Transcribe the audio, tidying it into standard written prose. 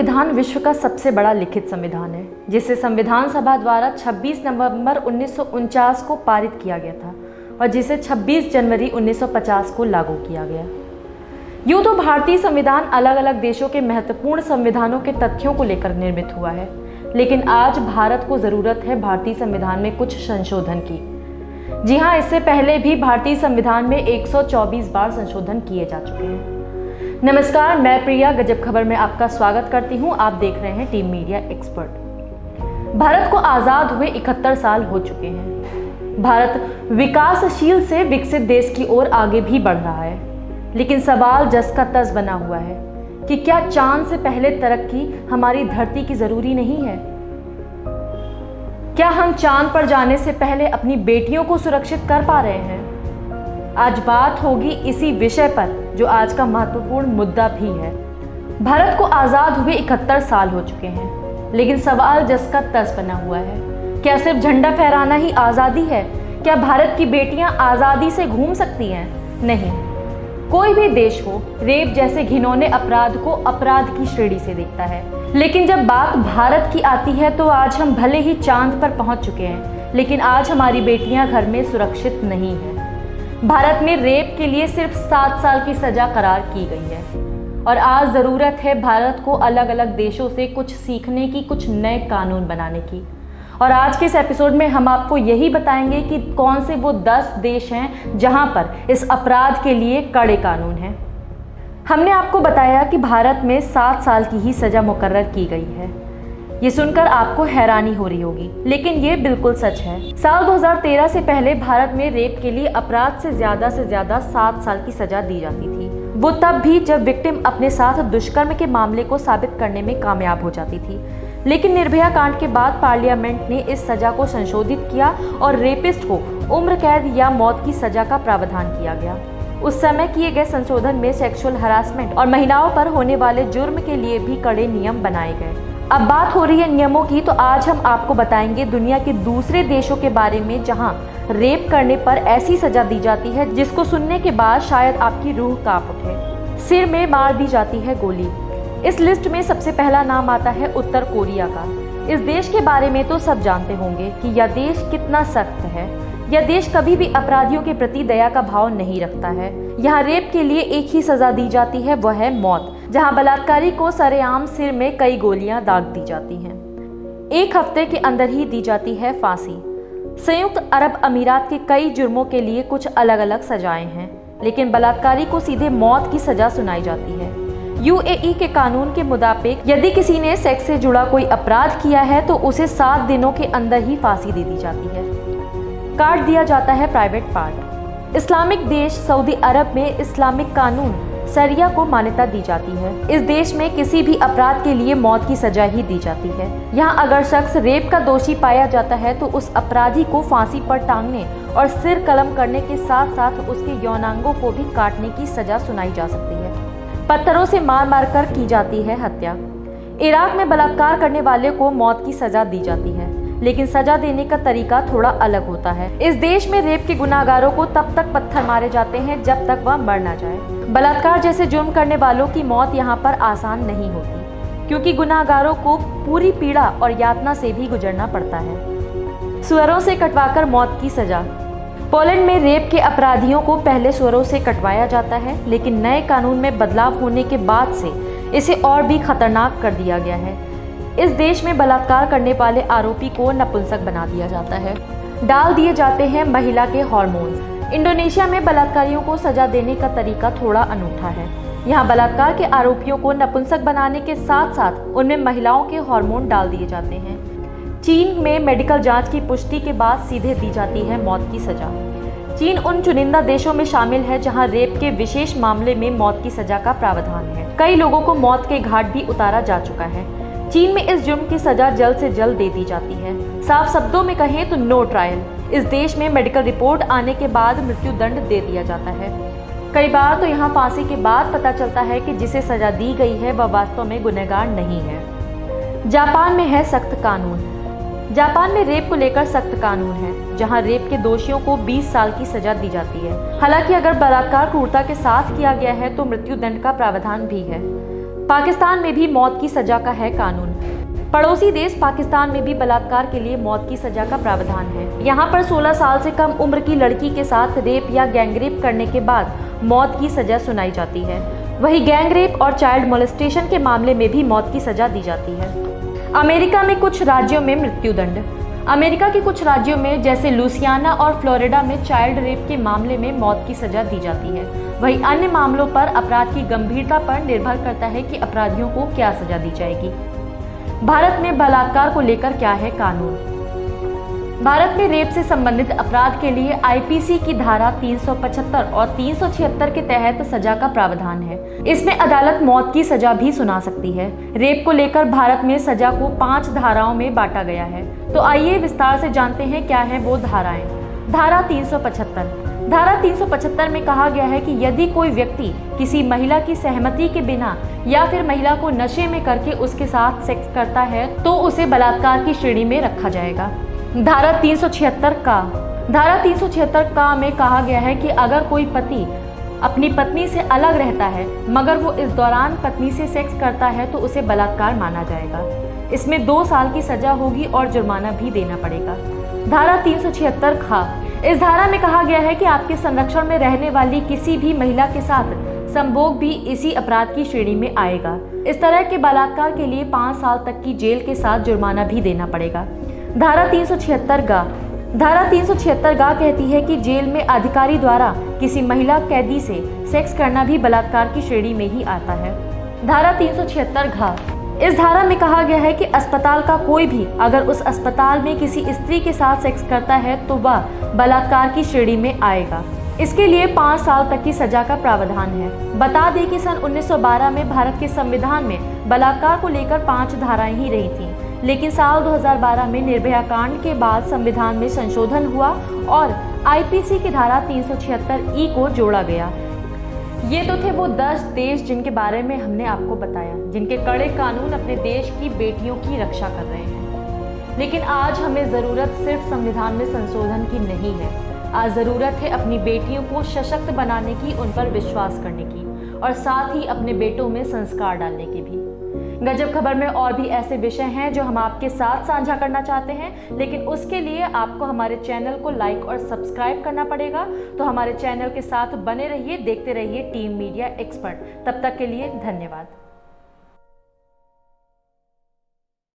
संविधान विश्व का सबसे बड़ा लिखित संविधान है, जिसे संविधान सभा द्वारा 26 नवंबर 1949 को पारित किया गया था और जिसे 26 जनवरी 1950 को लागू किया गया। यूं तो भारतीय संविधान अलग अलग देशों के महत्वपूर्ण संविधानों के तथ्यों को लेकर निर्मित हुआ है, लेकिन आज भारत को ज़रूरत है भारतीय संविधान में कुछ संशोधन की। जी हाँ, इससे पहले भी भारतीय संविधान में 124 बार संशोधन किए जा चुके हैं। नमस्कार, मैं प्रिया गजब खबर में आपका स्वागत करती हूँ। आप देख रहे हैं टीम मीडिया एक्सपर्ट। भारत को आज़ाद हुए 71 साल हो चुके हैं। भारत विकासशील से विकसित देश की ओर आगे भी बढ़ रहा है, लेकिन सवाल जस का तस बना हुआ है कि क्या चांद से पहले तरक्की हमारी धरती की जरूरी नहीं है? क्या हम चांद पर जाने से पहले अपनी बेटियों को सुरक्षित कर पा रहे हैं? आज बात होगी इसी विषय पर, जो आज का महत्वपूर्ण मुद्दा भी है। भारत को आज़ाद हुए 71 साल हो चुके हैं, लेकिन सवाल जस का तस बना हुआ है। क्या सिर्फ झंडा फहराना ही आज़ादी है? क्या भारत की बेटियां आज़ादी से घूम सकती हैं? नहीं। कोई भी देश हो, रेप जैसे घिनौने अपराध को अपराध की श्रेणी से देखता है, लेकिन जब बात भारत की आती है तो आज हम भले ही चांद पर पहुंच चुके हैं, लेकिन आज हमारी बेटियां घर में सुरक्षित नहीं हैं। भारत में रेप के लिए सिर्फ 7 साल की सजा करार की गई है और आज ज़रूरत है भारत को अलग अलग देशों से कुछ सीखने की, कुछ नए कानून बनाने की। और आज के इस एपिसोड में हम आपको यही बताएंगे कि कौन से वो 10 देश हैं जहां पर इस अपराध के लिए कड़े कानून हैं। हमने आपको बताया कि भारत में 7 साल की ही सज़ा मुकर्रर की गई है। ये सुनकर आपको हैरानी हो रही होगी, लेकिन ये बिल्कुल सच है। साल 2013 से पहले भारत में रेप के लिए अपराध से ज्यादा 7 साल की सजा दी जाती थी। वो तब भी जब विक्टिम अपने साथ दुष्कर्म के मामले को साबित करने में कामयाब हो जाती थी। लेकिन निर्भया कांड के बाद पार्लियामेंट ने इस सजा को संशोधित किया और रेपिस्ट को उम्र कैद या मौत की सजा का प्रावधान किया गया। उस समय किए गए संशोधन में सेक्सुअल हरासमेंट और महिलाओं पर होने वाले जुर्म के लिए भी कड़े नियम बनाए गए। अब बात हो रही है नियमों की, तो आज हम आपको बताएंगे दुनिया के दूसरे देशों के बारे में जहां रेप करने पर ऐसी सजा दी जाती है जिसको सुनने के बाद शायद आपकी रूह कांप उठे। सिर में मार दी जाती है गोली। इस लिस्ट में सबसे पहला नाम आता है उत्तर कोरिया का। इस देश के बारे में तो सब जानते होंगे कि यह देश कितना सख्त है। यह देश कभी भी अपराधियों के प्रति दया का भाव नहीं रखता है। यहाँ रेप के लिए एक ही सजा दी जाती है, वह है मौत, जहाँ बलात्कारी को सरेआम सिर में कई गोलियां दाग दी जाती हैं। 1 हफ्ते के अंदर ही दी जाती है फांसी। संयुक्त अरब अमीरात के कई जुर्मों के लिए कुछ अलग अलग सजाएं हैं, लेकिन बलात्कारी को सीधे मौत की सजा सुनाई जाती है। यूएई के कानून के मुताबिक यदि किसी ने सेक्स से जुड़ा कोई अपराध किया है तो उसे 7 दिनों के अंदर ही फांसी दे दी जाती है। काट दिया जाता है प्राइवेट पार्ट। इस्लामिक देश सऊदी अरब में इस्लामिक कानून शरिया को मान्यता दी जाती है। इस देश में किसी भी अपराध के लिए मौत की सजा ही दी जाती है। यहाँ अगर शख्स रेप का दोषी पाया जाता है तो उस अपराधी को फांसी पर टांगने और सिर कलम करने के साथ साथ उसके यौनांगों को भी काटने की सजा सुनाई जा सकती है। पत्थरों से मार मार कर की जाती है हत्या। इराक में बलात्कार करने वाले को मौत की सजा दी जाती है, लेकिन सजा देने का तरीका थोड़ा अलग होता है। इस देश में रेप के गुनाहगारों को तब तक पत्थर मारे जाते हैं जब तक वह मर न जाए। बलात्कार जैसे जुर्म करने वालों की मौत यहाँ पर आसान नहीं होती, क्योंकि गुनाहगारों को पूरी पीड़ा और यातना से भी गुजरना पड़ता है। सुअरों से कटवाकर मौत की सजा। पोलैंड में रेप के अपराधियों को पहले सुअरों से कटवाया जाता है, लेकिन नए कानून में बदलाव होने के बाद से इसे और भी खतरनाक कर दिया गया है। इस देश में बलात्कार करने वाले आरोपी को नपुंसक बना दिया जाता है। डाल दिए जाते हैं महिला के हार्मोन्स। इंडोनेशिया में बलात्कारियों को सजा देने का तरीका थोड़ा अनूठा है। यहाँ बलात्कार के आरोपियों को नपुंसक बनाने के साथ साथ उनमें महिलाओं के हार्मोन डाल दिए जाते हैं। चीन में मेडिकल जांच की पुष्टि के बाद सीधे दी जाती है मौत की सजा। चीन उन चुनिंदा देशों में शामिल है जहां रेप के विशेष मामले में मौत की सजा का प्रावधान है। कई लोगों को मौत के घाट भी उतारा जा चुका है। चीन में इस जुर्म की सजा जल्द से जल्द दे दी जाती है। साफ शब्दों में कहें तो नो ट्रायल। इस देश में मेडिकल रिपोर्ट आने के बाद मृत्यु दंड दे दिया जाता है। कई बार तो यहाँ फांसी के बाद पता चलता है कि जिसे सजा दी गई है वह वास्तव में गुनहगार नहीं है। जापान में है सख्त कानून। जापान में रेप को लेकर सख्त कानून है, जहां रेप के दोषियों को 20 साल की सजा दी जाती है। हालांकि अगर बलात्कार क्रूरता के साथ किया गया है तो मृत्यु दंड का प्रावधान भी है। पाकिस्तान में भी मौत की सजा का है कानून। पड़ोसी देश पाकिस्तान में भी बलात्कार के लिए मौत की सजा का प्रावधान है। यहाँ पर 16 साल से कम उम्र की लड़की के साथ रेप या गैंगरेप करने के बाद मौत की सजा सुनाई जाती है। वहीं गैंगरेप और चाइल्ड मोलेस्टेशन के मामले में भी मौत की सजा दी जाती है। अमेरिका में कुछ राज्यों में मृत्युदंड। अमेरिका के कुछ राज्यों में जैसे लुसियाना और फ्लोरिडा में चाइल्ड रेप के मामले में मौत की सजा दी जाती है। वहीं अन्य मामलों पर अपराध की गंभीरता पर निर्भर करता है कि अपराधियों को क्या सजा दी जाएगी। भारत में बलात्कार को लेकर क्या है कानून। भारत में रेप से संबंधित अपराध के लिए आईपीसी की धारा 375 और 376 के तहत सजा का प्रावधान है। इसमें अदालत मौत की सजा भी सुना सकती है। रेप को लेकर भारत में सजा को 5 धाराओं में बांटा गया है। तो आइए विस्तार से जानते हैं क्या है वो धाराएं। धारा 375। धारा 375 में कहा गया है कि यदि कोई व्यक्ति किसी महिला की सहमति के बिना या फिर महिला को नशे में करके उसके साथ सेक्स करता है तो उसे बलात्कार की श्रेणी में रखा जाएगा। धारा 376 का। धारा 376 का में कहा गया है कि अगर कोई पति अपनी पत्नी से अलग रहता है मगर वो इस दौरान पत्नी से सेक्स करता है तो उसे बलात्कार माना जाएगा। इसमें 2 साल की सजा होगी और जुर्माना भी देना पड़ेगा। धारा 376 खा। इस धारा में कहा गया है कि आपके संरक्षण में रहने वाली किसी भी महिला के साथ संभोग भी इसी अपराध की श्रेणी में आएगा। इस तरह के बलात्कार के लिए 5 साल तक की जेल के साथ जुर्माना भी देना पड़ेगा। धारा 376 गा। धारा 376 गा कहती है कि जेल में अधिकारी द्वारा किसी महिला कैदी से सेक्स करना भी बलात्कार की श्रेणी में ही आता है। धारा 376 घा। इस धारा में कहा गया है कि अस्पताल का कोई भी अगर उस अस्पताल में किसी स्त्री के साथ सेक्स करता है तो वह बलात्कार की श्रेणी में आएगा। इसके लिए 5 साल तक की सजा का प्रावधान है। बता दें कि सन 1912 में भारत के संविधान में बलात्कार को लेकर 5 धाराएं ही रही थीं, लेकिन साल 2012 में निर्भया कांड के बाद संविधान में संशोधन हुआ और आईपीसी की धारा 376 को जोड़ा गया। ये तो थे वो 10 देश जिनके बारे में हमने आपको बताया, जिनके कड़े कानून अपने देश की बेटियों की रक्षा कर रहे हैं। लेकिन आज हमें ज़रूरत सिर्फ संविधान में संशोधन की नहीं है, आज ज़रूरत है अपनी बेटियों को सशक्त बनाने की, उन पर विश्वास करने की और साथ ही अपने बेटों में संस्कार डालने की भी। गजब खबर में और भी ऐसे विषय हैं जो हम आपके साथ साझा करना चाहते हैं, लेकिन उसके लिए आपको हमारे चैनल को लाइक और सब्सक्राइब करना पड़ेगा। तो हमारे चैनल के साथ बने रहिए, देखते रहिए टीम मीडिया एक्सपर्ट। तब तक के लिए धन्यवाद।